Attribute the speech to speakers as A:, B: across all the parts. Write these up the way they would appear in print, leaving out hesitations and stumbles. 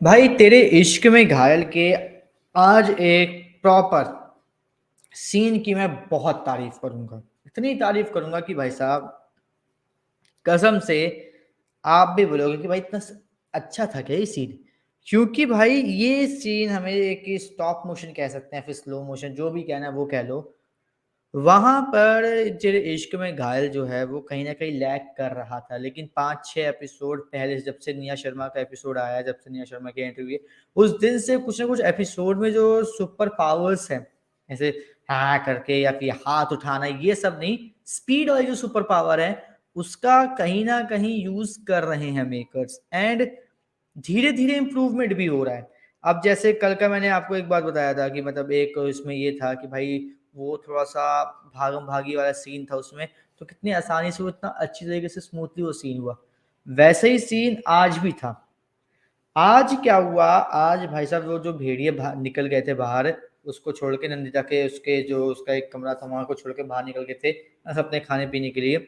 A: भाई तेरे इश्क में घायल के आज एक प्रॉपर सीन की मैं बहुत तारीफ करूंगा। इतनी तारीफ करूंगा कि भाई साहब कसम से आप भी बोलोगे कि भाई इतना अच्छा था क्या ये सीन। क्योंकि भाई ये सीन हमें एक स्टॉप मोशन कह सकते हैं, फिर स्लो मोशन, जो भी कहना है वो कह लो। वहां पर तेरे इश्क में घायल जो है वो कहीं ना कहीं लैग कर रहा था, लेकिन 5-6 एपिसोड पहले जब से निया शर्मा का एपिसोड आया, जब से निया शर्मा की एंट्री हुई है, उस दिन से कुछ ना कुछ एपिसोड में जो सुपर पावर्स हैं, ऐसे हाँ करके या फिर हाथ उठाना, ये सब नहीं, स्पीड वाली जो सुपर पावर है उसका कहीं ना कहीं यूज कर रहे हैं मेकर्स। एंड धीरे धीरे इम्प्रूवमेंट भी हो रहा है। अब जैसे कल का मैंने आपको एक बात बताया था कि मतलब एक इसमें ये था कि भाई वो थोड़ा सा भागम भागी वाला सीन था उसमें, तो कितनी आसानी से वो इतना अच्छी तरीके से स्मूथली वो सीन हुआ। वैसे ही सीन आज भी था। आज क्या हुआ, आज भाई साहब वो जो भेड़िए निकल गए थे बाहर, उसको छोड़ के नंदिता के, उसके जो उसका एक कमरा था वहां को छोड़ के बाहर निकल गए थे अपने खाने पीने के लिए।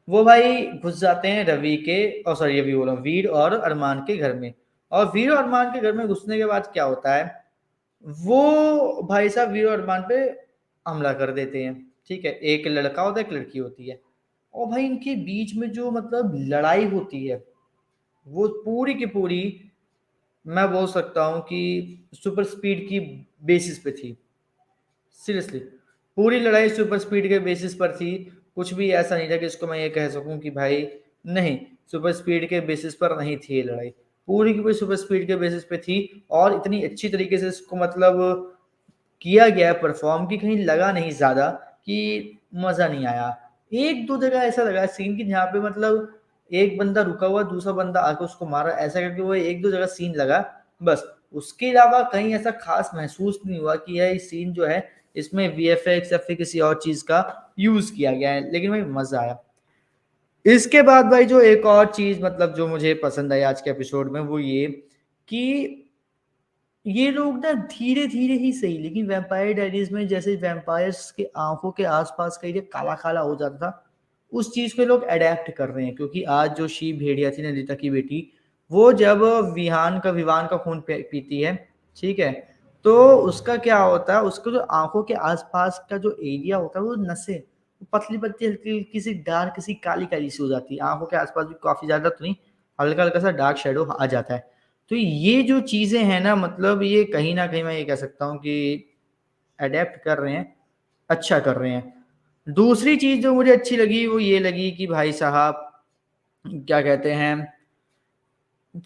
A: वो भाई घुस जाते हैं रवि के, और सॉरी रवि बोल रहा हूँ, वीर और अरमान के घर में। और वीर और अरमान के घर में घुसने के बाद क्या होता है, वो भाई साहब वीर और अरमान पे हमला कर देते हैं। ठीक है, एक लड़का होता है एक लड़की होती है, और भाई इनके बीच में जो मतलब लड़ाई होती है वो पूरी की पूरी, मैं बोल सकता हूँ कि सुपर स्पीड की बेसिस पे थी। सीरियसली पूरी लड़ाई सुपर स्पीड के बेसिस पर थी। कुछ भी ऐसा नहीं था कि इसको मैं ये कह सकूं कि भाई नहीं, सुपर स्पीड के बेसिस पर नहीं थी ये लड़ाई। पूरी की पूरी सुपर स्पीड के बेसिस पे थी। और इतनी अच्छी तरीके से इसको मतलब किया गया परफॉर्म कि कहीं लगा नहीं ज्यादा कि मजा नहीं आया। एक दो जगह ऐसा लगा सीन की जहाँ पे मतलब एक बंदा रुका हुआ, दूसरा बंदा आके उसको मारा, ऐसा करके वो एक दो जगह सीन लगा बस। उसके अलावा कहीं ऐसा खास महसूस नहीं हुआ कि यह सीन जो है इसमें वीएफएक्स या फिर किसी और चीज का यूज किया गया है, लेकिन भाई मजा आया। इसके बाद भाई जो एक और चीज मतलब जो मुझे पसंद आई आज के एपिसोड में वो ये कि ये लोग ना धीरे धीरे ही सही, लेकिन वैम्पायर डायरीज में जैसे वैम्पायर्स के आंखों के आसपास का एरिया काला काला हो जाता था, उस चीज को लोग अडेप्ट कर रहे हैं। क्योंकि आज जो शी भेड़िया थी नंदिता की बेटी, वो जब विवान का खून पीती है, ठीक है, तो उसका क्या होता है, उसको जो आंखों के आसपास का जो एरिया होता है वो नसें पतली पतली हल्की हल्की सी डार्क सी काली काली सी हो जाती है। आंखों के आसपास भी काफी ज्यादा तो नहीं, हल्का हल्का सा डार्क शेडो आ जाता है। तो ये जो चीजें हैं ना, मतलब ये कहीं ना कहीं मैं ये कह सकता हूँ कि अडेप्ट कर रहे हैं, अच्छा कर रहे हैं। दूसरी चीज जो मुझे अच्छी लगी वो ये लगी कि भाई साहब क्या कहते हैं,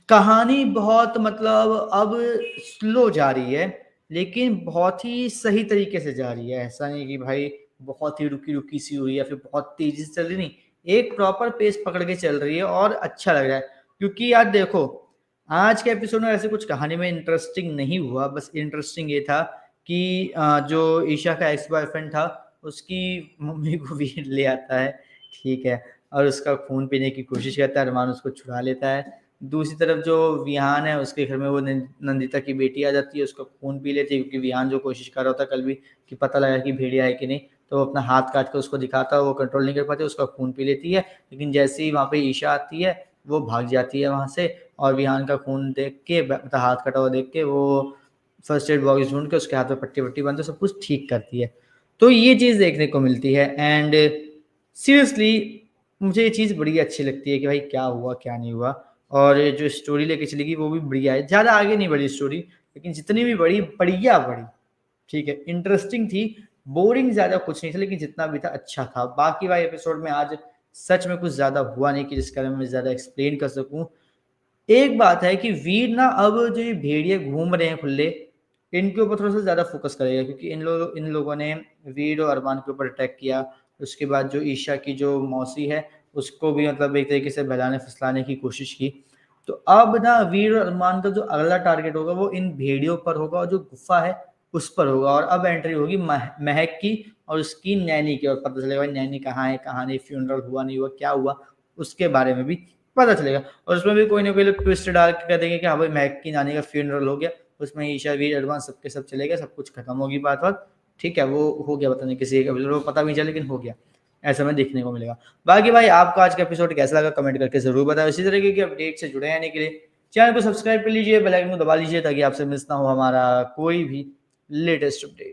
A: कहानी बहुत मतलब अब स्लो जा रही है, लेकिन बहुत ही सही तरीके से जा रही है। ऐसा नहीं कि भाई बहुत ही रुकी रुकी सी हुई या फिर बहुत तेजी से चल रही, नहीं, एक प्रॉपर पेस पकड़ के चल रही है और अच्छा लग रहा है। क्योंकि यार देखो, आज के एपिसोड में ऐसे कुछ कहानी में इंटरेस्टिंग नहीं हुआ, बस इंटरेस्टिंग ये था कि जो ईशा का एक्स बॉयफ्रेंड था उसकी मम्मी को भी ले आता है, ठीक है, और उसका खून पीने की कोशिश करता है, अरमान उसको छुड़ा लेता है। दूसरी तरफ जो विहान है उसके घर में वो नंदिता की बेटी आ जाती है, उसका खून पी लेती है, क्योंकि विहान जो कोशिश कर रहा होता कल भी कि पता लगा कि भेड़िया है कि नहीं, तो वो अपना हाथ काट के उसको दिखाता है, वो कंट्रोल नहीं कर पाती, उसका खून पी लेती है। लेकिन जैसे ही वहाँ पे ईशा आती है वो भाग जाती है वहाँ से, और विहान का खून देख के मतलब हाथ कटा हुआ देख के वो फर्स्ट एड बॉक्स ढूंढ के उसके हाथ में पट्टी वट्टी बांध के सब कुछ ठीक करती है। तो ये चीज़ देखने को मिलती है। एंड सीरियसली मुझे ये चीज़ बड़ी अच्छी लगती है कि भाई क्या हुआ क्या नहीं हुआ। और जो स्टोरी लेके चलेगी वो भी बढ़िया है, ज़्यादा आगे नहीं बढ़ी स्टोरी, लेकिन जितनी भी बढ़ी बढ़िया बढ़ी, ठीक है, इंटरेस्टिंग थी। बोरिंग ज़्यादा कुछ नहीं था, लेकिन जितना भी था अच्छा था। बाकी भाई एपिसोड में आज सच में कुछ ज़्यादा हुआ नहीं कि जिसका मैं ज़्यादा एक्सप्लेन कर सकूं। एक बात है कि वीर ना अब जो ये भेड़िए घूम रहे हैं खुले, इनके ऊपर थोड़ा सा ज्यादा फोकस करेगा, क्योंकि इन लोगों ने वीर और अरमान के ऊपर अटैक किया। उसके बाद जो ईशा की जो मौसी है उसको भी मतलब एक तरीके से बहलाने फुसलाने की कोशिश की। तो अब ना वीर और अरमान का जो अगला टारगेट होगा वो इन भेड़ियों पर होगा, और जो गुफा है उस पर होगा। और अब एंट्री होगी महक की और उसकी नैनी की, और पता चलेगा भाई नैनी कहाँ है कहाँ नहीं, फ्यूनरल हुआ नहीं हुआ, क्या हुआ, उसके बारे में भी पता चलेगा। और उसमें भी कोई ना कोई लोग ट्विस्ट डाल के कह देंगे कि हाँ भाई महक की नानी का फ्यूनरल हो गया, उसमें ईशा वीर एडवांस सबके सब चले गए, सब कुछ खत्म होगी बात बात, ठीक है, वो हो गया, पता नहीं किसी एक एपिसोड को पता भी नहीं चला, लेकिन हो गया, ऐसा में देखने को मिलेगा। बाकी भाई आपको आज का एपिसोड कैसा लगा कमेंट करके जरूर बताओ। इसी तरीके की अपडेट से जुड़े रहने के लिए चैनल को सब्सक्राइब कर लीजिए, बेल आइकन को दबा लीजिए ताकि आपसे मिस ना हो हमारा कोई भी लेटेस्ट अपडेट।